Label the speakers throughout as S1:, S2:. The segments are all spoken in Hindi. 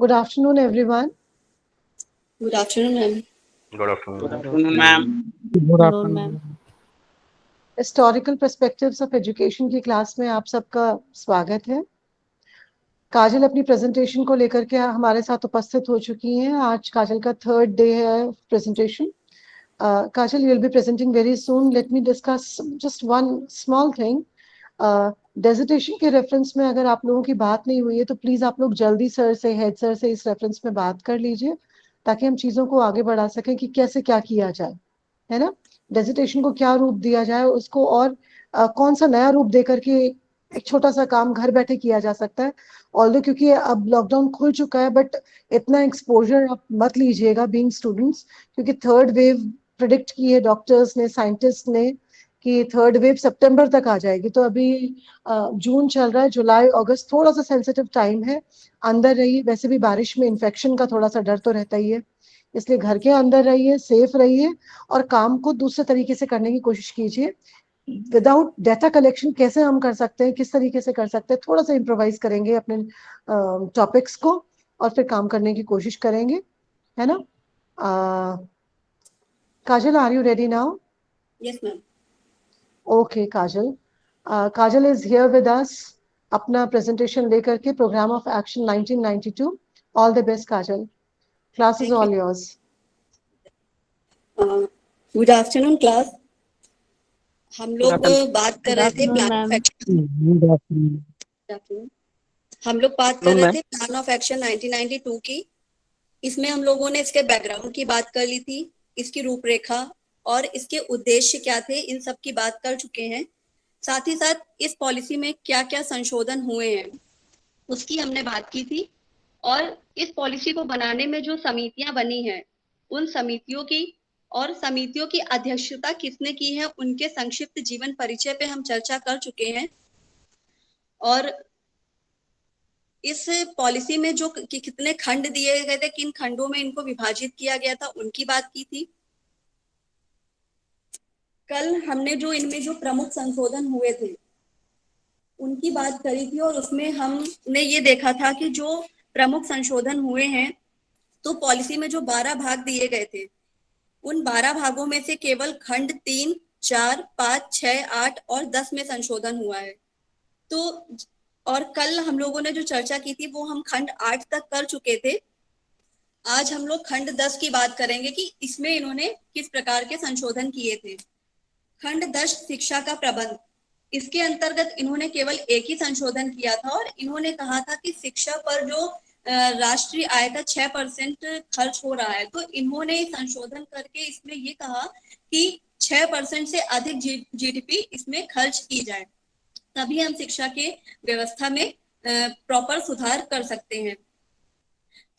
S1: Good afternoon, everyone.
S2: Good afternoon, ma'am.
S3: Good afternoon.
S4: Good afternoon, ma'am.
S5: Good afternoon.
S1: Historical perspectives of education की क्लास में आप सबका स्वागत है। काजल अपनी प्रेजेंटेशन को लेकर के हमारे साथ उपस्थित हो चुकी हैं। आज काजल का थर्ड डे है presentation. Kajal, you will be presenting very soon. Let me discuss just one small thing. Dissertation के रेफरेंस में अगर आप लोगों की बात नहीं हुई है तो प्लीज आप लोग जल्दी सर से, हेड सर से इस रेफरेंस में बात कर लीजिए, ताकि हम चीजों को आगे बढ़ा सकें कि कैसे क्या किया जाए, है ना। डेजिटेशन को क्या रूप दिया जाए उसको, और कौन सा नया रूप देकर के एक छोटा सा काम घर बैठे किया जा सकता है। ऑल्दो क्योंकि अब लॉकडाउन खुल चुका है, बट इतना एक्सपोजर आप मत लीजिएगा बीइंग स्टूडेंट्स, क्योंकि थर्ड वेव प्रिडिक्ट की है डॉक्टर्स ने, साइंटिस्ट ने, कि थर्ड वेव सितंबर तक आ जाएगी। तो अभी जून चल रहा है, जुलाई अगस्त थोड़ा सा सेंसिटिव टाइम है। अंदर रहिए, वैसे भी बारिश में इन्फेक्शन का थोड़ा सा डर तो रहता ही है, इसलिए घर के अंदर रहिए, सेफ रहिए और काम को दूसरे तरीके से करने की कोशिश कीजिए। विदाउट डाटा कलेक्शन कैसे हम कर सकते हैं, किस तरीके से कर सकते हैं, थोड़ा सा इम्प्रोवाइज करेंगे अपने टॉपिक्स को और फिर काम करने की कोशिश करेंगे, है ना। Kajal, are you ready now?
S2: Yes, ma'am.
S1: Okay Kajal, Kajal is here with us अपना प्रेजेंटेशन लेकर के, program of action 1992। All the best Kajal, class is all yours.
S2: Good afternoon, class. हम लोग बात कर रहे थे plan of action.
S5: Good afternoon.
S2: हम लोग बात कर रहे थे प्लान ऑफ एक्शन 1992 की। इसमें हम लोगों ने इसके बैकग्राउंड की बात कर ली थी, इसकी रूपरेखा और इसके उद्देश्य क्या थे, इन सब की बात कर चुके हैं। साथ ही साथ इस पॉलिसी में क्या क्या संशोधन हुए हैं उसकी हमने बात की थी। और इस पॉलिसी को बनाने में जो समितियां बनी हैं, उन समितियों की और समितियों की अध्यक्षता किसने की है, उनके संक्षिप्त जीवन परिचय पे हम चर्चा कर चुके हैं। और इस पॉलिसी में जो कितने खंड दिए गए थे, किन खंडों में इनको विभाजित किया गया था, उनकी बात की थी। कल हमने जो इनमें जो प्रमुख संशोधन हुए थे उनकी बात करी थी, और उसमें हमने ये देखा था कि जो प्रमुख संशोधन हुए हैं, तो पॉलिसी में जो 12 भाग दिए गए थे, उन 12 भागों में से केवल खंड 3, 4, 5, 6, 8 और 10 में संशोधन हुआ है। तो और कल हम लोगों ने जो चर्चा की थी वो हम खंड 8 तक कर चुके थे। आज हम लोग खंड 10 की बात करेंगे कि इसमें इन्होंने किस प्रकार के संशोधन किए थे। खंड 10 शिक्षा का प्रबंध, इसके अंतर्गत इन्होंने केवल एक ही संशोधन किया था, और इन्होंने कहा था कि शिक्षा पर जो राष्ट्रीय आय का 6% खर्च हो रहा है, तो इन्होंने संशोधन करके इसमें ये कहा कि 6% से अधिक जीडीपी इसमें खर्च की जाए, तभी हम शिक्षा के व्यवस्था में प्रॉपर सुधार कर सकते हैं।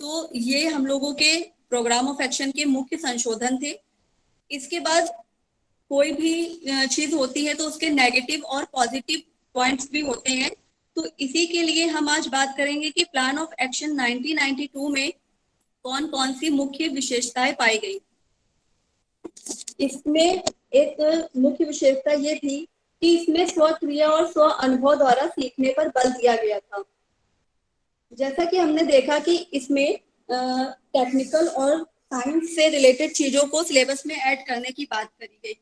S2: तो ये हम लोगों के प्रोग्राम ऑफ एक्शन के मुख्य संशोधन थे। इसके बाद कोई भी चीज होती है तो उसके नेगेटिव और पॉजिटिव पॉइंट्स भी होते हैं। तो इसी के लिए हम आज बात करेंगे कि प्लान ऑफ एक्शन 1992 में कौन कौन सी मुख्य विशेषताएं पाई गई। इसमें एक मुख्य विशेषता ये थी कि इसमें स्वक्रिया और स्व अनुभव द्वारा सीखने पर बल दिया गया था। जैसा कि हमने देखा कि इसमें टेक्निकल और साइंस से रिलेटेड चीजों को सिलेबस में ऐड करने की बात करी गई।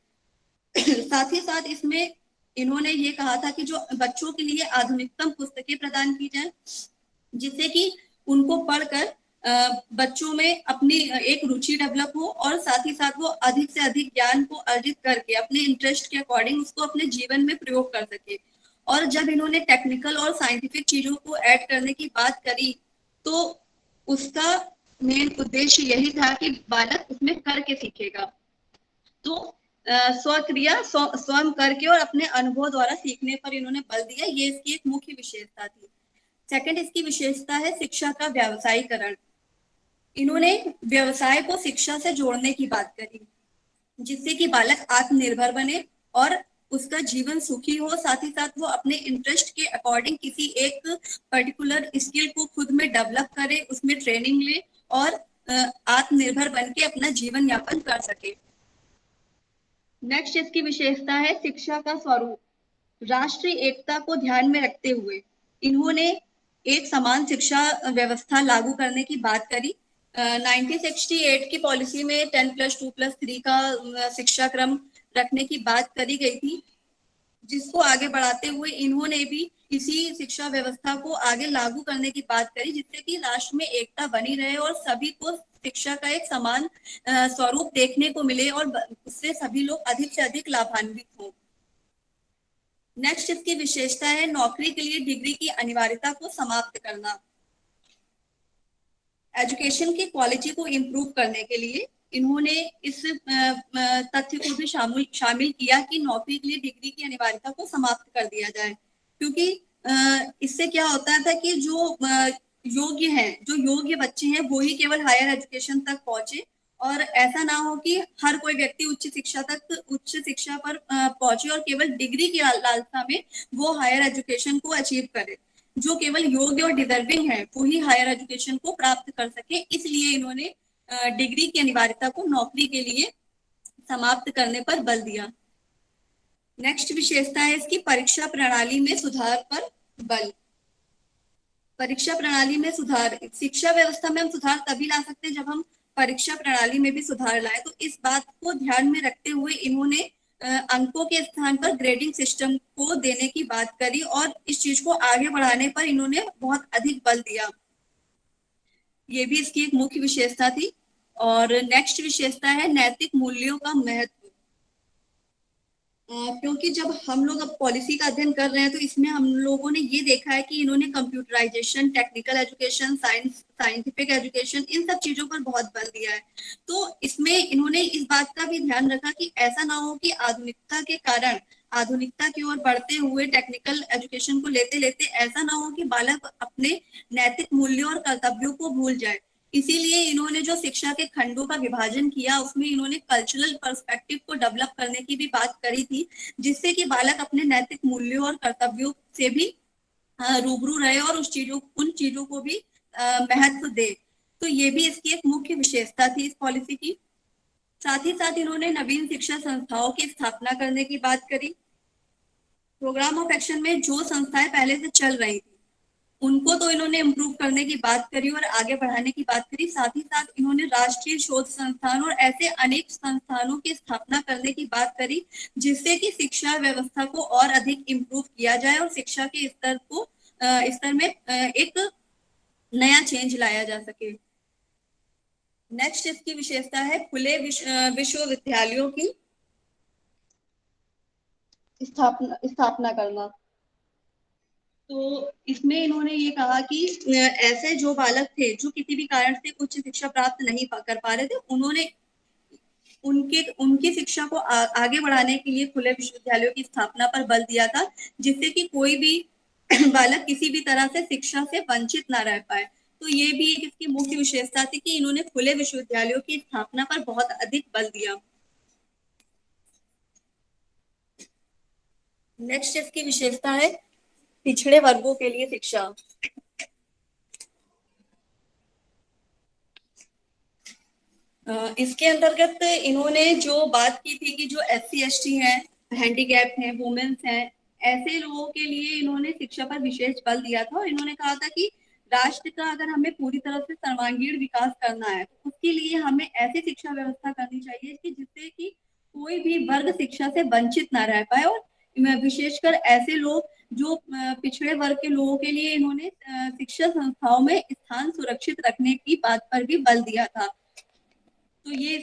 S2: साथ ही साथ इसमें इन्होंने ये कहा था कि जो बच्चों के लिए आधुनिकतम पुस्तकें प्रदान की जाए, जिससे कि उनको पढ़कर बच्चों में अपनी एक रुचि डेवलप हो, और साथ ही साथ वो अधिक से अधिक ज्ञान को अर्जित करके अपने इंटरेस्ट के अकॉर्डिंग उसको अपने जीवन में प्रयोग कर सके। और जब इन्होंने टेक्निकल और साइंटिफिक चीजों को ऐड करने की बात करी, तो उसका मेन उद्देश्य यही था कि बालक उसमें करके सीखेगा। तो स्वक्रिया स्वयं करके और अपने अनुभव द्वारा सीखने पर इन्होंने बल दिया, ये इसकी एक मुख्य विशेषता थी। सेकंड इसकी विशेषता है शिक्षा का व्यावसायीकरण। इन्होंने व्यवसाय को शिक्षा से जोड़ने की बात करी, जिससे कि बालक आत्मनिर्भर बने और उसका जीवन सुखी हो, साथ ही साथ वो अपने इंटरेस्ट के अकॉर्डिंग किसी एक पर्टिकुलर स्किल को खुद में डेवलप करे, उसमें ट्रेनिंग ले और आत्मनिर्भर बन के अपना जीवन यापन कर सके। नेक्स्ट इसकी विशेषता है शिक्षा का स्वरूप। राष्ट्रीय एकता को ध्यान में रखते हुए इन्होंने एक समान शिक्षा व्यवस्था लागू करने की बात करी। 1968 की पॉलिसी में 10+2+3 का शिक्षा क्रम रखने की बात करी गई थी, जिसको आगे बढ़ाते हुए इन्होंने भी इसी शिक्षा व्यवस्था को आगे लागू करने की बात करी, जिससे कि राष्ट्र में एकता बनी रहे और सभी को शिक्षा का एक समान स्वरूप देखने को मिले और उससे सभी लोग अधिक से अधिक लाभान्वित हों। नेक्स्ट इसकी विशेषता है नौकरी के लिए डिग्री की अनिवार्यता को समाप्त करना। एजुकेशन की क्वालिटी को इम्प्रूव करने के लिए इन्होंने इस तथ्य को भी शामिल किया कि नौकरी के लिए डिग्री की अनिवार्यता को समाप्त कर दिया जाए, क्योंकि इससे क्या होता था कि जो योग्य बच्चे हैं वो ही केवल हायर एजुकेशन तक पहुंचे, और ऐसा ना हो कि हर कोई व्यक्ति उच्च शिक्षा पर पहुंचे और केवल डिग्री की लालसा में वो हायर एजुकेशन को अचीव करे। जो केवल योग्य और डिजर्विंग है वो ही हायर एजुकेशन को प्राप्त कर सके, इसलिए इन्होंने डिग्री की अनिवार्यता को नौकरी के लिए समाप्त करने पर बल दिया। नेक्स्ट विशेषता है इसकी परीक्षा प्रणाली में सुधार पर बल। परीक्षा प्रणाली में सुधार, शिक्षा व्यवस्था में हम सुधार तभी ला सकते हैं जब हम परीक्षा प्रणाली में भी सुधार लाए। तो इस बात को ध्यान में रखते हुए इन्होंने अंकों के स्थान पर ग्रेडिंग सिस्टम को देने की बात करी और इस चीज को आगे बढ़ाने पर इन्होंने बहुत अधिक बल दिया। ये भी इसकी एक मुख्य विशेषता थी। और नेक्स्ट विशेषता है नैतिक मूल्यों का महत्व। क्योंकि जब हम लोग अब पॉलिसी का अध्ययन कर रहे हैं तो इसमें हम लोगों ने ये देखा है कि इन्होंने computerization, technical education, scientific education, इन सब चीजों पर बहुत बल दिया है। तो इसमें इन्होंने इस बात का भी ध्यान रखा कि ऐसा ना हो कि आधुनिकता के कारण, आधुनिकता की ओर बढ़ते हुए टेक्निकल एजुकेशन को लेते लेते ऐसा ना हो कि बालक अपने नैतिक मूल्यों और कर्तव्यों को भूल जाए। इसीलिए इन्होंने जो शिक्षा के खंडों का विभाजन किया उसमें इन्होंने कल्चरल पर्सपेक्टिव को डेवलप करने की भी बात करी थी, जिससे कि बालक अपने नैतिक मूल्यों और कर्तव्यों से भी रूबरू रहे और उन चीजों को भी महत्व दे। तो ये भी इसकी एक मुख्य विशेषता थी इस पॉलिसी की। साथ ही साथ इन्होंने नवीन शिक्षा संस्थाओं की स्थापना करने की बात करी। प्रोग्राम ऑफ एक्शन में जो संस्थाएं पहले से चल रही थी उनको तो इन्होंने इम्प्रूव करने की बात करी और आगे बढ़ाने की बात करी। साथ ही साथ इन्होंने राष्ट्रीय शोध संस्थान और ऐसे अनेक संस्थानों की स्थापना करने की बात करी, जिससे कि शिक्षा व्यवस्था को और अधिक इम्प्रूव किया जाए और शिक्षा के स्तर में एक नया चेंज लाया जा सके। नेक्स्ट इसकी विशेषता है खुले विश्वविद्यालयों की स्थापना करना। तो इसमें इन्होंने ये कहा कि ऐसे जो बालक थे जो किसी भी कारण से उच्च शिक्षा प्राप्त नहीं कर पा रहे थे, उन्होंने उनकी शिक्षा को आगे बढ़ाने के लिए खुले विश्वविद्यालयों की स्थापना पर बल दिया था, जिससे कि कोई भी बालक किसी भी तरह से शिक्षा से वंचित ना रह पाए। तो ये भी एक इसकी मुख्य विशेषता थी कि इन्होंने खुले विश्वविद्यालयों की स्थापना पर बहुत अधिक बल दिया। नेक्स्ट इसकी विशेषता है पिछड़े वर्गों के लिए शिक्षा। इसके अंतर्गत इन्होंने जो बात की थी कि जो SC ST हैं, हैंडीकैप हैं, वुमेन्स हैं, ऐसे लोगों के लिए इन्होंने शिक्षा पर विशेष बल दिया था और इन्होंने कहा था कि राष्ट्र का अगर हमें पूरी तरह से सर्वांगीण विकास करना है तो उसके लिए हमें ऐसी शिक्षा व्यवस्था करनी चाहिए कि जिससे कि कोई भी वर्ग शिक्षा से वंचित ना रह पाए, और विशेषकर ऐसे लोग जो पिछड़े वर्ग के लोगों के लिए इन्होंने शिक्षा संस्थाओं में स्थान सुरक्षित रखने की बात पर भी बल दिया था। तो ये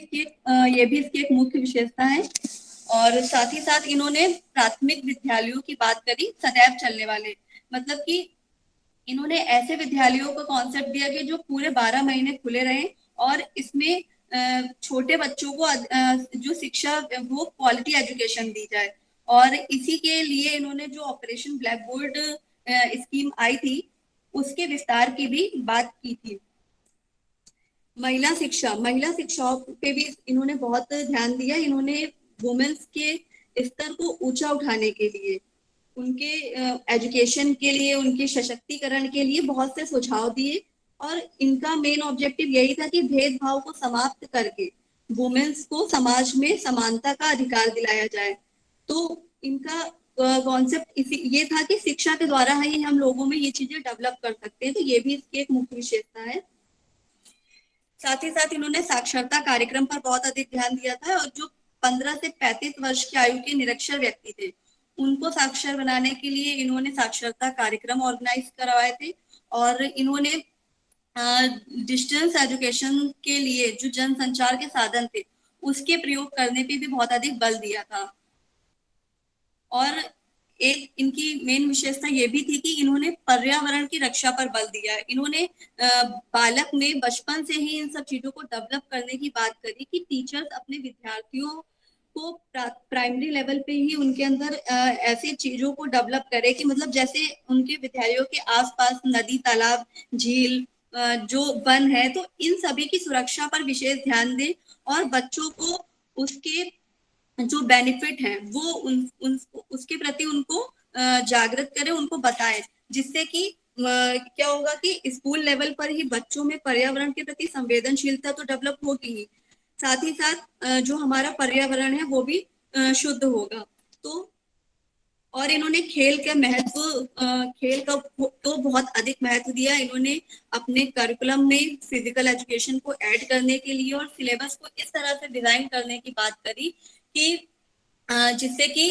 S2: भी इसकी एक मुख्य विशेषता है। और साथ ही साथ इन्होंने प्राथमिक विद्यालयों की बात करी, सदैव चलने वाले, मतलब कि इन्होंने ऐसे विद्यालयों का कॉन्सेप्ट दिया कि जो पूरे 12 महीने खुले रहे और इसमें छोटे बच्चों को जो शिक्षा वो क्वालिटी एजुकेशन दी जाए। और इसी के लिए इन्होंने जो ऑपरेशन ब्लैक बोर्ड स्कीम आई थी उसके विस्तार की भी बात की थी। महिला शिक्षा पे भी इन्होंने बहुत ध्यान दिया। इन्होंने वुमेन्स के स्तर को ऊंचा उठाने के लिए, उनके एजुकेशन के लिए, उनके सशक्तिकरण के लिए बहुत से सुझाव दिए और इनका मेन ऑब्जेक्टिव यही था कि भेदभाव को समाप्त करके वुमेन्स को समाज में समानता का अधिकार दिलाया जाए। तो इनका कॉन्सेप्ट ये था कि शिक्षा के द्वारा ही हम लोगों में ये चीजें डेवलप कर सकते हैं, तो ये भी इसकी एक मुख्य विशेषता है। साथ ही साथ इन्होंने साक्षरता कार्यक्रम पर बहुत अधिक ध्यान दिया था, और जो 15 से 35 वर्ष की आयु के निरक्षर व्यक्ति थे उनको साक्षर बनाने के लिए इन्होंने साक्षरता कार्यक्रम ऑर्गेनाइज करवाए थे। और इन्होंने डिस्टेंस एजुकेशन के लिए जो जनसंचार के साधन थे उसके प्रयोग करने पे भी बहुत अधिक बल दिया था। और एक इनकी मेन विशेषता ये भी थी कि इन्होंने पर्यावरण की रक्षा पर बल दिया है। इन्होंने बालक में बचपन से ही इन सब चीजों को डेवलप करने की बात करी कि टीचर्स अपने विद्यार्थियों को प्राइमरी लेवल पे ही उनके अंदर ऐसी चीजों को डेवलप करे कि मतलब जैसे उनके विद्यालयों के आसपास नदी, तालाब, झील, जो वन है, तो इन सभी की सुरक्षा पर विशेष ध्यान दे और बच्चों को उसके जो बेनिफिट है वो उसके प्रति उनको जागृत करें, उनको बताएं, जिससे कि क्या होगा कि स्कूल लेवल पर ही बच्चों में पर्यावरण के प्रति संवेदनशीलता तो डेवलप होगी ही, साथ ही साथ जो हमारा पर्यावरण है वो भी शुद्ध होगा। तो और इन्होंने खेल का महत्व, खेल का तो बहुत अधिक महत्व दिया। इन्होंने अपने करिकुलम में फिजिकल एजुकेशन को ऐड करने के लिए और सिलेबस को इस तरह से डिजाइन करने की बात करी कि जिससे कि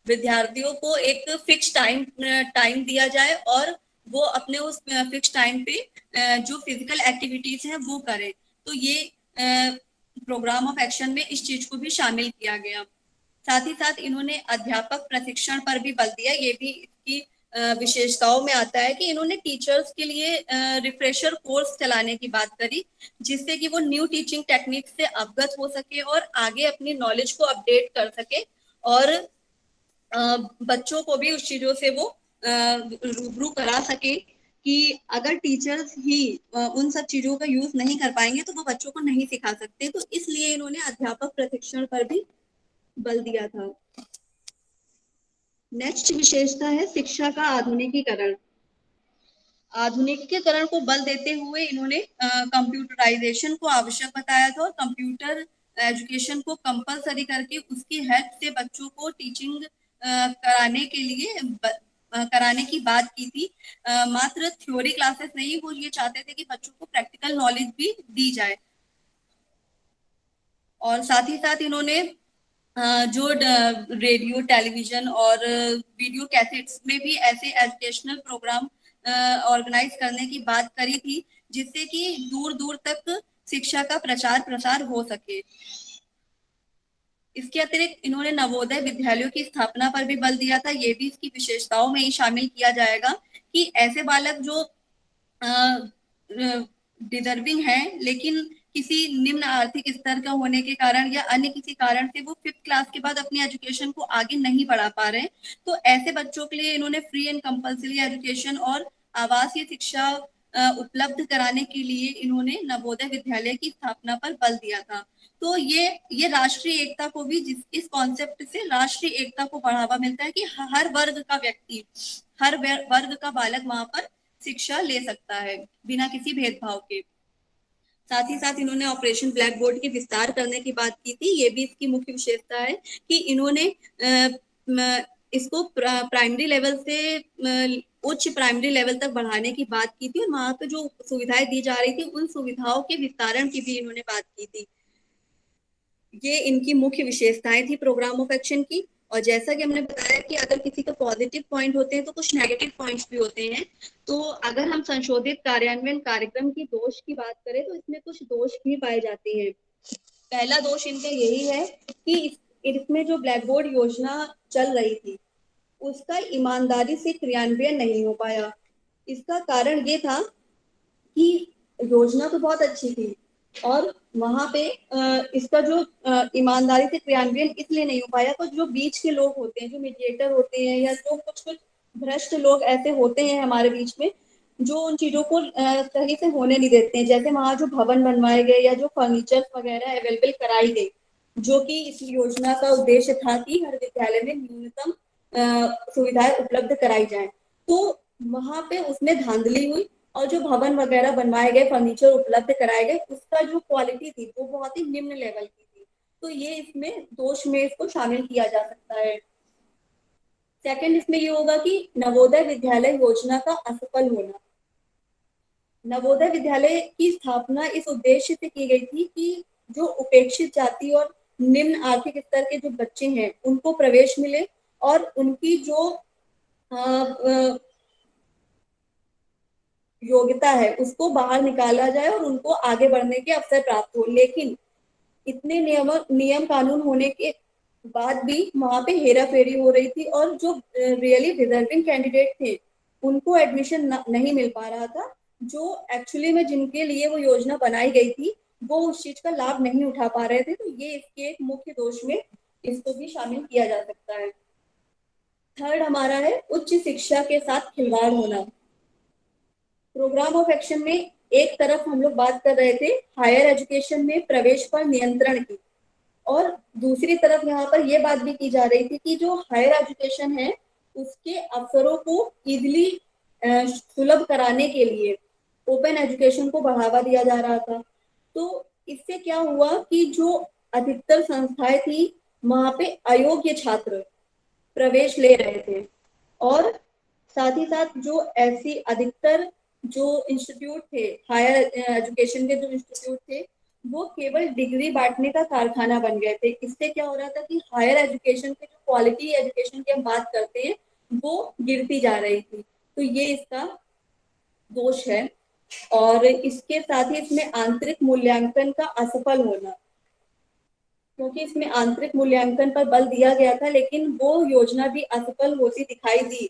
S2: विद्यार्थियों को एक फिक्स टाइम दिया जाए और वो अपने उस फिक्स टाइम पे जो फिजिकल एक्टिविटीज है वो करें। तो ये प्रोग्राम ऑफ एक्शन में इस चीज को भी शामिल किया गया। साथ ही साथ इन्होंने अध्यापक प्रशिक्षण पर भी बल दिया। ये भी इसकी विशेषताओं में आता है कि इन्होंने टीचर्स के लिए रिफ्रेशर कोर्स चलाने की बात करी, जिससे कि वो न्यू टीचिंग टेक्निक से अवगत हो सके और आगे अपनी नॉलेज को अपडेट कर सके, और बच्चों को भी उस चीजों से वो रूबरू करा सके कि अगर टीचर्स ही उन सब चीजों का यूज नहीं कर पाएंगे तो वो बच्चों को नहीं सिखा सकते। तो इसलिए इन्होंने अध्यापक प्रशिक्षण पर भी बल दिया था। नेक्स्ट विशेषता है शिक्षा का आधुनिकीकरण। आधुनिकीकरण को बल देते हुए इन्होंने कंप्यूटराइजेशन को आवश्यक बताया था और कंप्यूटर एजुकेशन को कंपलसरी करके उसकी हेल्प से बच्चों को टीचिंग कराने की बात की थी। मात्र थ्योरी क्लासेस नहीं, वो ये चाहते थे कि बच्चों को प्रैक्टिकल नॉलेज भी दी जाए। और साथ ही साथ इन्होंने जो रेडियो, टेलीविजन और वीडियो कैसेट्स में भी ऐसे एजुकेशनल प्रोग्राम ऑर्गेनाइज करने की बात करी थी, जिससे कि दूर दूर तक शिक्षा का प्रचार प्रसार हो सके। इसके अतिरिक्त इन्होंने नवोदय विद्यालयों की स्थापना पर भी बल दिया था। ये भी इसकी विशेषताओं में ही शामिल किया जाएगा कि ऐसे बालक जो डिजर्विंग है लेकिन किसी निम्न आर्थिक स्तर का होने के कारण या अन्य किसी कारण से वो 5th क्लास के बाद अपनी एजुकेशन को आगे नहीं बढ़ा पा रहे हैं, तो ऐसे बच्चों के लिए इन्होंने फ्री एंड कंपल्सरी एजुकेशन और आवासीय शिक्षा उपलब्ध कराने के लिए इन्होंने नवोदय विद्यालय की स्थापना पर बल दिया था। तो ये राष्ट्रीय एकता को भी, इस कॉन्सेप्ट से राष्ट्रीय एकता को बढ़ावा मिलता है कि हर वर्ग का व्यक्ति, हर वर्ग का बालक वहां पर शिक्षा ले सकता है बिना किसी भेदभाव के। साथ ही साथ इन्होंने ऑपरेशन ब्लैक बोर्ड के विस्तार करने की बात की थी। ये भी इसकी मुख्य विशेषता है कि इन्होंने इसको प्राइमरी लेवल से उच्च प्राइमरी लेवल तक बढ़ाने की बात की थी और वहां पे जो सुविधाएं दी जा रही थी उन सुविधाओं के विस्तारण की भी इन्होंने बात की थी। ये इनकी मुख्य विशेषताएं थी प्रोग्राम ऑफ एक्शन की। और जैसा कि हमने बताया कि अगर किसी का पॉजिटिव पॉइंट होते हैं तो कुछ नेगेटिव पॉइंट्स भी होते हैं। तो अगर हम संशोधित कार्यान्वयन कार्यक्रम की दोष की बात करें तो इसमें कुछ दोष भी पाए जाते हैं। पहला दोष इनका यही है कि इसमें जो ब्लैक बोर्ड योजना चल रही थी उसका ईमानदारी से क्रियान्वयन नहीं हो पाया। इसका कारण ये था कि योजना तो बहुत अच्छी थी और वहां पे इसका जो ईमानदारी से क्रियान्वयन इसलिए नहीं हो पाया, तो जो बीच के लोग होते हैं, जो मीडिएटर होते हैं या जो कुछ भ्रष्ट लोग ऐसे होते हैं हमारे बीच में, जो उन चीजों को सही से होने नहीं देते हैं। जैसे वहां जो भवन बनवाए गए या जो फर्नीचर वगैरह अवेलेबल कराई गई, जो कि इस योजना का उद्देश्य था कि हर विद्यालय में न्यूनतम सुविधाएं उपलब्ध कराई जाए, तो वहां पे उसमें धांधली हुई और जो भवन वगैरह बनवाए गए, फर्नीचर उपलब्ध कराए गए, उसका जो क्वालिटी थी वो बहुत ही निम्न लेवल की थी। तो ये इसमें दोष में इसको शामिल किया जा सकता है। सेकंड इसमें ये होगा कि नवोदय विद्यालय योजना का असफल होना। नवोदय विद्यालय की स्थापना इस उद्देश्य से की गई थी कि जो उपेक्षित जाति और निम्न आर्थिक स्तर के जो बच्चे हैं उनको प्रवेश मिले और उनकी जो योग्यता है उसको बाहर निकाला जाए और उनको आगे बढ़ने के अवसर प्राप्त हो। लेकिन इतने नियम कानून होने के बाद भी वहां पे हेरा फेरी हो रही थी और जो रियली डिजर्विंग कैंडिडेट थे उनको एडमिशन नहीं मिल पा रहा था। जो एक्चुअली में जिनके लिए वो योजना बनाई गई थी वो उस चीज का लाभ नहीं उठा पा रहे थे। तो ये इसके एक मुख्य दोष में इसको भी शामिल किया जा सकता है। थर्ड हमारा है उच्च शिक्षा के साथ खिलवाड़ होना। प्रोग्राम ऑफ एक्शन में एक तरफ हम लोग बात कर रहे थे हायर एजुकेशन में प्रवेश पर नियंत्रण की, और दूसरी तरफ यहाँ पर यह बात भी की जा रही थी कि जो हायर एजुकेशन है उसके अवसरों को इजिली सुलभ कराने के लिए ओपन एजुकेशन को बढ़ावा दिया जा रहा था। तो इससे क्या हुआ कि जो अधिकतर संस्थाएं थी वहां पे अयोग्य छात्र प्रवेश ले रहे थे, और साथ ही साथ जो ऐसी अधिकतर जो इंस्टीट्यूट थे हायर एजुकेशन के जो इंस्टीट्यूट थे वो केवल डिग्री बांटने का कारखाना बन गए थे। इससे क्या हो रहा था कि हायर एजुकेशन के जो क्वालिटी एजुकेशन की हम बात करते हैं वो गिरती जा रही थी। तो ये इसका दोष है। और इसके साथ ही इसमें आंतरिक मूल्यांकन का असफल होना, क्योंकि इसमें आंतरिक मूल्यांकन पर बल दिया गया था लेकिन वो योजना भी असफल होती दिखाई दी,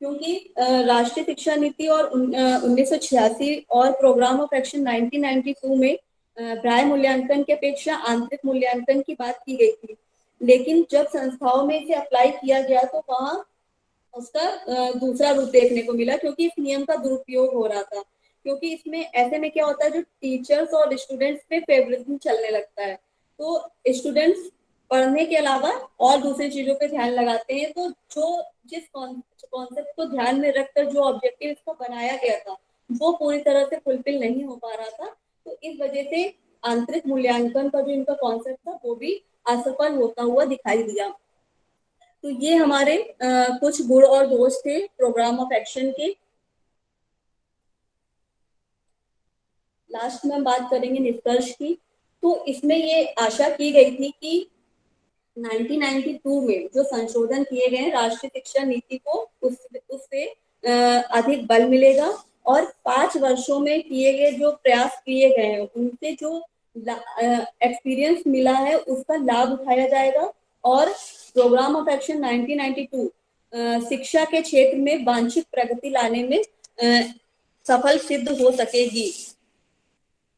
S2: क्योंकि राष्ट्रीय शिक्षा नीति और 1986 और प्रोग्राम ऑफ एक्शन 1992 में बाह्य मूल्यांकन की अपेक्षा आंतरिक मूल्यांकन की बात की गई थी। लेकिन जब संस्थाओं में इसे अप्लाई किया गया तो वहां उसका दूसरा रूप देखने को मिला, क्योंकि इस नियम का दुरुपयोग हो रहा था। क्योंकि इसमें ऐसे में क्या होता है जो टीचर्स और स्टूडेंट्स पे फेवरिज्म चलने लगता है, तो स्टूडेंट्स पढ़ने के अलावा और दूसरी चीजों पे ध्यान लगाते हैं। तो जो जिस कॉन्सेप्ट को ध्यान में रखकर जो ऑब्जेक्टिव इसको बनाया गया था वो पूरी तरह से फुलफिल नहीं हो पा रहा था। तो इस वजह से आंतरिक मूल्यांकन का जो इनका कॉन्सेप्ट था वो भी असफल होता हुआ दिखाई दिया। तो ये हमारे कुछ गुण और दोष थे प्रोग्राम ऑफ एक्शन के। लास्ट में हम बात करेंगे निष्कर्ष की। तो इसमें ये आशा की गई थी कि 1992 में जो संशोधन किए गए राष्ट्रीय शिक्षा नीति को उससे अधिक बल मिलेगा, और 5 वर्षों में किए गए जो प्रयास किए गए हैं उनसे जो एक्सपीरियंस मिला है उसका लाभ उठाया जाएगा, और प्रोग्राम ऑफ एक्शन 1992 शिक्षा के क्षेत्र में वांछित प्रगति लाने में सफल सिद्ध हो सकेगी।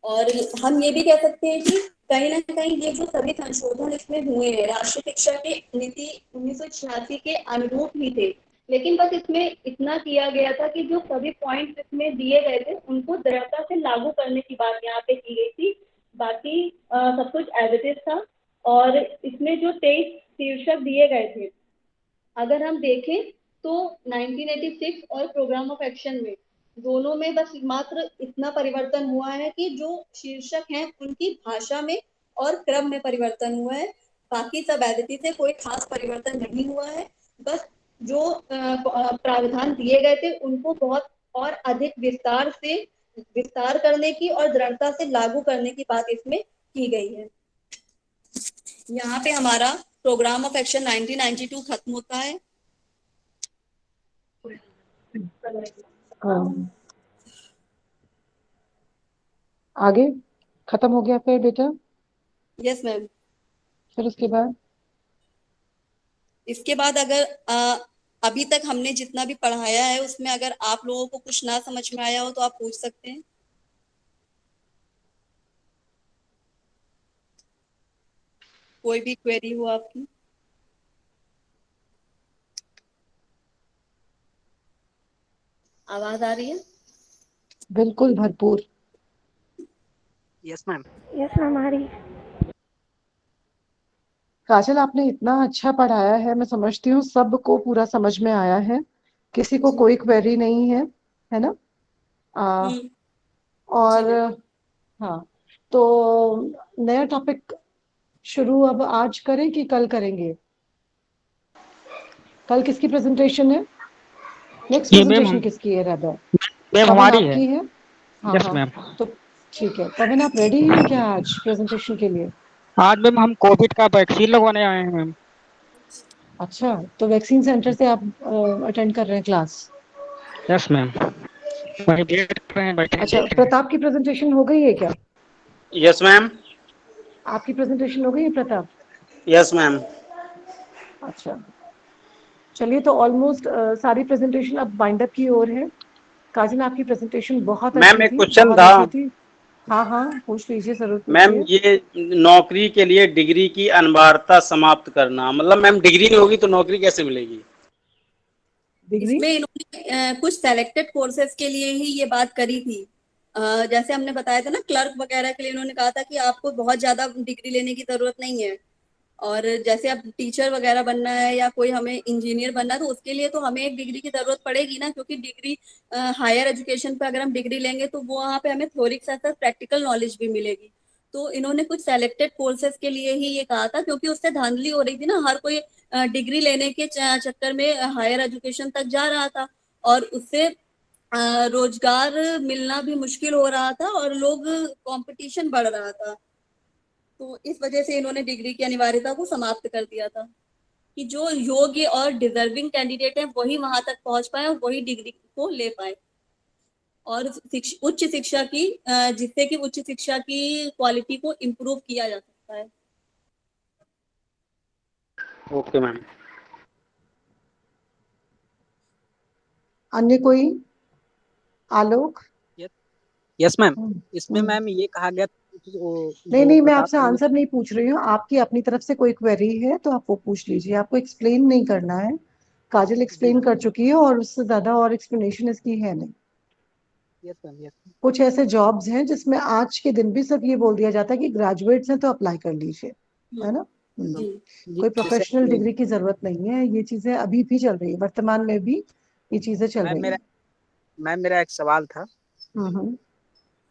S2: और हम ये भी कह सकते हैं कि कहीं ना कहीं ये जो सभी संशोधन इसमें हुए हैं राष्ट्रीय शिक्षा की नीति 1986 के अनुरूप ही थे, लेकिन बस इसमें इतना किया गया था कि जो सभी पॉइंट्स इसमें दिए गए थे उनको दृढ़ता से लागू करने की बात यहाँ पे की गई थी। बाकी सब कुछ एज इट इज था। और इसमें जो 23 शीर्षक दिए गए थे अगर हम देखें तो 1986 और प्रोग्राम ऑफ एक्शन में दोनों में बस मात्र इतना परिवर्तन हुआ है कि जो शीर्षक हैं उनकी भाषा में और क्रम में परिवर्तन हुआ है। बाकी सब एज इट इज है, कोई खास परिवर्तन नहीं हुआ है। बस जो प्रावधान दिए गए थे उनको बहुत और अधिक विस्तार करने की और दृढ़ता से लागू करने की बात इसमें की गई है। यहाँ पे हमारा प्रोग्राम ऑफ एक्शन 1992 खत्म होता है।
S1: आगे खत्म हो गया फिर बेटा?
S2: Yes ma'am.
S1: फिर
S2: इसके बाद अगर अभी तक हमने जितना भी पढ़ाया है उसमें अगर आप लोगों को कुछ ना समझ में आया हो तो आप पूछ सकते हैं। कोई भी क्वेरी हो आपकी। आवाज आ रही है?
S1: बिल्कुल भरपूर।
S3: Yes ma'am.
S5: यस मैम आ रही।
S1: काजल आपने इतना अच्छा पढ़ाया है, मैं समझती हूँ सबको पूरा समझ में आया है, किसी को कोई क्वेरी नहीं है ना?
S2: जी
S1: और
S2: मैम।
S1: हाँ, तो नया टॉपिक शुरू अब आज करें कि कल करेंगे? कल किसकी प्रेजेंटेशन है? नेक्स्ट
S5: ये मैम
S1: प्रेजेंटेशन किसकी है राधा?
S5: मैम
S1: पवन
S5: हमारी है।
S1: आपकी है? हाँ
S5: यस
S1: हाँ,
S5: मैम।
S1: तो ठीक है। पवन आप रेडी हैं क्या आज प्रेजेंटेशन के लिए?
S5: आज मैम हम कोविड का वैक्सीन लगवाने आए हैं मैम।
S1: अच्छा, तो वैक्सीन सेंटर से आप अटेंड कर रहे हैं क्लास?
S5: यस मैम, वही वेट कर रहे हैं, बैठे हैं,
S1: अच्छा,
S5: देख रहे हैं।
S1: प्रताप की प्रेजेंटेशन हो गई है क्या?
S3: Yes ma'am.
S1: आपकी प्रेजेंटेशन हो गई है प्रताप?
S3: Yes ma'am.
S1: अच्छा, चलिए, तो ऑलमोस्ट सारी प्रेजेंटेशन अब बाइंड अप की ओर है। काजल, आपकी प्रेजेंटेशन बहुत
S3: मैम
S1: अच्छी
S3: एक
S1: थी,
S3: क्वेश्चन
S1: बहुत
S3: था।
S1: अच्छी थी। हाँ हाँ, पूछ लीजिए, जरूर
S3: मैम
S1: पूछिए।
S3: ये नौकरी के लिए डिग्री की अनिवार्यता समाप्त करना, मतलब मैम डिग्री नहीं होगी तो नौकरी कैसे मिलेगी?
S1: डिग्री?
S2: इसमें इन्होंने कुछ सेलेक्टेड कोर्सेज के लिए ही ये बात करी थी। जैसे हमने बताया था ना, क्लर्क वगैरह के लिए इन्होंने कहा था कि आपको बहुत ज्यादा डिग्री लेने की जरूरत नहीं है। और जैसे अब टीचर वगैरह बनना है या कोई हमें इंजीनियर बनना है, तो उसके लिए तो हमें एक डिग्री की जरूरत पड़ेगी ना, क्योंकि डिग्री हायर एजुकेशन पे अगर हम डिग्री लेंगे तो वो वहाँ पे हमें थ्योरी के साथ साथ प्रैक्टिकल नॉलेज भी मिलेगी। तो इन्होंने कुछ सेलेक्टेड कोर्सेज के लिए ही ये कहा था, क्योंकि उससे धांधली हो रही थी ना, हर कोई डिग्री लेने के चक्कर में हायर एजुकेशन तक जा रहा था, और उससे रोजगार मिलना भी मुश्किल हो रहा था और लोग कंपटीशन बढ़ रहा था। तो इस वजह से इन्होंने डिग्री की अनिवार्यता को समाप्त कर दिया था, कि जो योग्य और डिजर्विंग कैंडिडेट है वही वहां तक पहुंच पाए और वही डिग्री को ले पाए, और उच्च शिक्षा की जिससे कि उच्च शिक्षा की क्वालिटी को इम्प्रूव किया जा सकता है।
S3: Okay ma'am.
S1: अन्य कोई? आलोक?
S5: Yes ma'am. इसमें
S1: हम्म।
S5: मैम ये कहा गया
S1: नहीं
S5: जो
S1: नहीं, मैं
S5: प्रताप
S1: आपसे
S5: सर ने।
S1: आंसर नहीं पूछ रही हूँ, आपकी अपनी तरफ से कोई क्वेरी है तो आप वो पूछ लीजिए, आपको एक्सप्लेन नहीं करना है। काजल
S5: जी
S1: एक्सप्लेन कर चुकी है और उससे ज्यादा और एक्सप्लेनेशन इसकी है नहीं।
S5: Yes ma'am, yes.
S1: कुछ ऐसे जॉब्स हैं जिसमें आज के दिन भी सिर्फ ये बोल दिया जाता है कि ग्रेजुएट्स हैं तो अप्लाई कर लीजिए, है ना?
S2: जी।
S5: जी
S1: कोई
S5: जैसे
S1: प्रोफेशनल डिग्री की जरूरत नहीं है, ये चीजें अभी भी चल रही है, वर्तमान में भी ये चीजें चल
S5: मैम
S1: रही
S5: मेरा
S1: हैं।
S5: मैम मेरा एक सवाल था
S1: हम्म।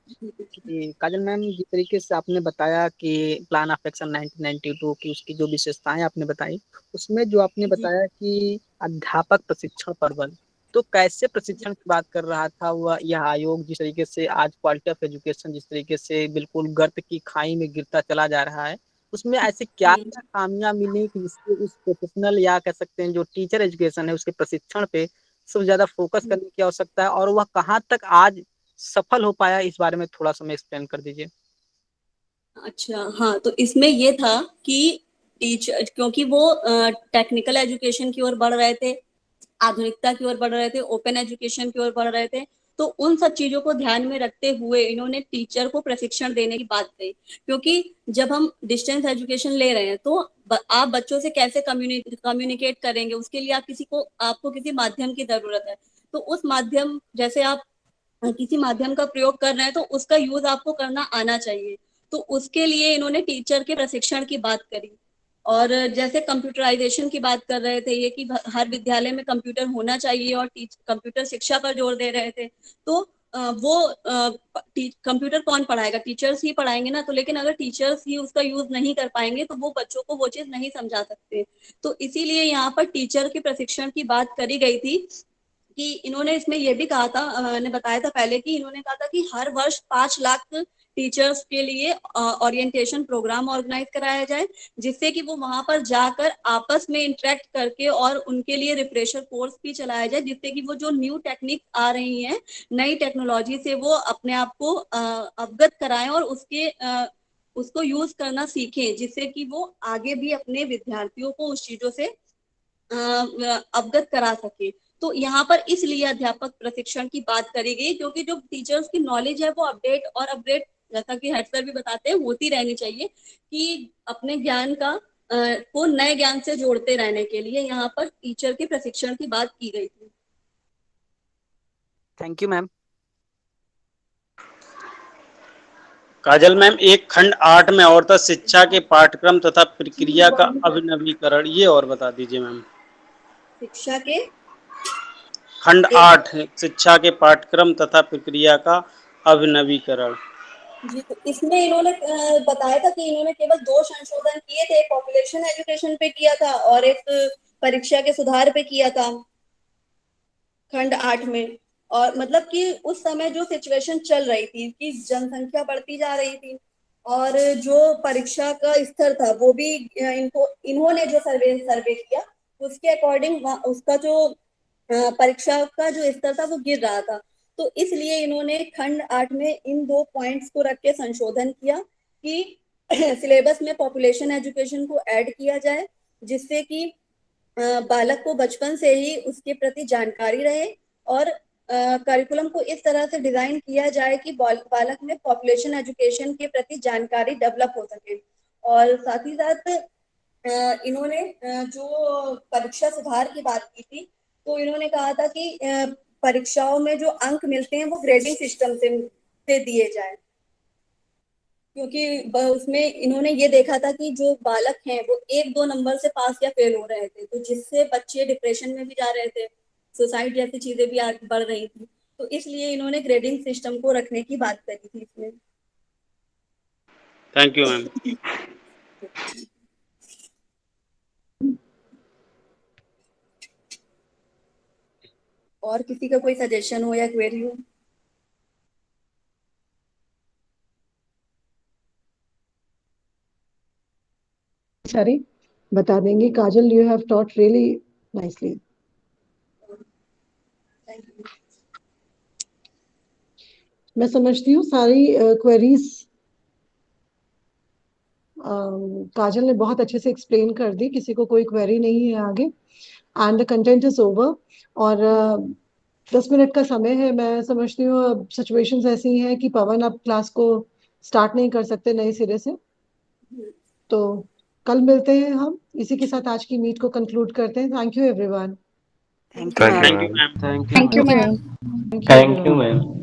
S5: कि काजल मैम, जिस तरीके से आपने बताया कि प्लान ऑफ एक्शन 1992 की उसकी जो विशेषताएं आपने बताई, उसमें जो आपने
S2: जी।
S5: बताया कि अध्यापक प्रशिक्षण पर्वल, तो कैसे प्रशिक्षण की बात कर रहा था वह यह आयोग, जिस तरीके से आज क्वालिटी ऑफ एजुकेशन जिस तरीके से बिल्कुल गर्त की खाई में गिरता चला जा रहा है, उसमें ऐसे क्या
S2: जी।
S5: क्या खामियां मिली कि जिससे उस प्रोफेशनल या कह सकते हैं जो टीचर एजुकेशन है उसके प्रशिक्षण पे सबसे ज्यादा फोकस करने की आवश्यकता है, और वह कहाँ तक आज सफल हो पाया, इस बारे में थोड़ा सा हमें एक्सप्लेन कर दीजिए।
S2: अच्छा, हाँ, तो इसमें ये था कि टीचर, क्योंकि वो टेक्निकल एजुकेशन की ओर बढ़ रहे थे, आधुनिकता की ओर बढ़ रहे थे, ओपन एजुकेशन की ओर बढ़ रहे थे, तो उन सब चीजों को ध्यान में रखते हुए इन्होंने टीचर को प्रशिक्षण देने की बात कही। क्योंकि जब हम डिस्टेंस एजुकेशन ले रहे हैं तो आप बच्चों से कैसे कम्युनिकेट करेंगे, उसके लिए आपको किसी माध्यम की जरूरत है। तो उस माध्यम, जैसे आप किसी माध्यम का प्रयोग कर रहे हैं तो उसका यूज आपको करना आना चाहिए। तो उसके लिए इन्होंने टीचर के प्रशिक्षण की बात करी। और जैसे कंप्यूटराइजेशन की बात कर रहे थे ये, कि हर विद्यालय में कंप्यूटर होना चाहिए, और कंप्यूटर शिक्षा पर जोर दे रहे थे। तो वो कंप्यूटर कौन पढ़ाएगा? टीचर्स ही पढ़ाएंगे ना। तो लेकिन अगर टीचर्स ही उसका यूज नहीं कर पाएंगे तो वो बच्चों को वो चीज नहीं समझा सकते। तो इसीलिए यहाँ पर टीचर के प्रशिक्षण की बात करी गई थी। कि इन्होंने इसमें यह भी कहा था, मैंने बताया था पहले, कि इन्होंने कहा था कि हर वर्ष 5 लाख टीचर्स के लिए ओरिएंटेशन प्रोग्राम ऑर्गेनाइज कराया जाए, जिससे कि वो वहां पर जाकर आपस में इंटरेक्ट करके, और उनके लिए रिफ्रेशर कोर्स भी चलाया जाए, जिससे कि वो जो न्यू टेक्निक आ रही हैं, नई टेक्नोलॉजी से वो अपने आप को अवगत कराएं, और उसको यूज करना सीखें, जिससे कि वो आगे भी अपने विद्यार्थियों को उस चीजों से अवगत करा सके। तो यहाँ पर इसलिए अध्यापक प्रशिक्षण की बात करी गई, क्योंकि जो टीचर्स की नॉलेज है वो अपडेट और अपग्रेड, जैसा कि हेड सर भी बताते हैं, होती रहनी चाहिए, कि अपने ज्ञान को नए ज्ञान से जोड़ते रहने के लिए यहाँ पर टीचर के प्रशिक्षण की बात की गई थी।
S5: Thank you ma'am.
S3: Kajal ma'am, एक खंड 8 में और था शिक्षा के पाठ्यक्रम तथा प्रक्रिया का अभिनवीकरण, ये और बता दीजिए मैम।
S2: शिक्षा के
S3: खंड
S2: एक
S3: 8 है शिक्षा के पाठ्यक्रम तथा प्रक्रिया का अभिनवीकरण।
S2: जी, तो इसमें इन्होंने बताया था कि इन्होंने केवल 2 संशोधन किए थे, पॉपुलेशन एजुकेशन पे किया था और एक परीक्षा के सुधार पे किया था खंड 8 में। और मतलब कि उस समय जो सिचुएशन चल रही थी कि जनसंख्या बढ़ती जा रही थी और जो परीक्षा का स्तर था वो भी इन्होंने जो सर्वे किया उसके अकॉर्डिंग उसका जो परीक्षा का जो स्तर था वो गिर रहा था। तो इसलिए इन्होंने खंड 8 में इन 2 पॉइंट्स को रख के संशोधन किया कि सिलेबस में पॉपुलेशन एजुकेशन को ऐड किया जाए, जिससे कि बालक को बचपन से ही उसके प्रति जानकारी रहे और करिकुलम को इस तरह से डिजाइन किया जाए कि बालक में पॉपुलेशन एजुकेशन के प्रति जानकारी डेवलप हो सके। और साथ ही साथ इन्होंने जो परीक्षा सुधार की बात की थी, तो इन्होंने कहा था कि परीक्षाओं में जो अंक मिलते हैं वो ग्रेडिंग सिस्टम से दिए जाए, क्योंकि उसमें इन्होंने ये देखा था कि जो बालक हैं वो 1-2 नंबर से पास या फेल हो रहे थे, तो जिससे बच्चे डिप्रेशन में भी जा रहे थे, सुसाइड जैसी चीजें भी बढ़ रही थी। तो इसलिए इन्होंने ग्रेडिंग सिस्टम को रखने की बात करी थी इसमें।
S3: Thank you ma'am.
S2: और किसी का कोई सजेशन हो या क्वेरी हो?
S1: सारी बता देंगे। Kajal, you have taught really nicely. मैं समझती हूँ सारी क्वेरीज काजल ने बहुत अच्छे से एक्सप्लेन कर दी। किसी को कोई क्वेरी नहीं है आगे, and the content is over. और 10 मिनट का समय है। मैं समझती हूँ अब सिचुएशंस ऐसी हैं कि पवन अब क्लास को स्टार्ट नहीं कर सकते नए सिरे से, तो कल मिलते हैं हम। इसी के साथ आज की मीट को कंक्लूड करते हैं। Thank you everyone.
S5: Thank you
S3: thank you
S5: ma'am.
S3: Ma'am.
S4: Thank you ma'am.
S1: Thank you
S6: thank you ma'am.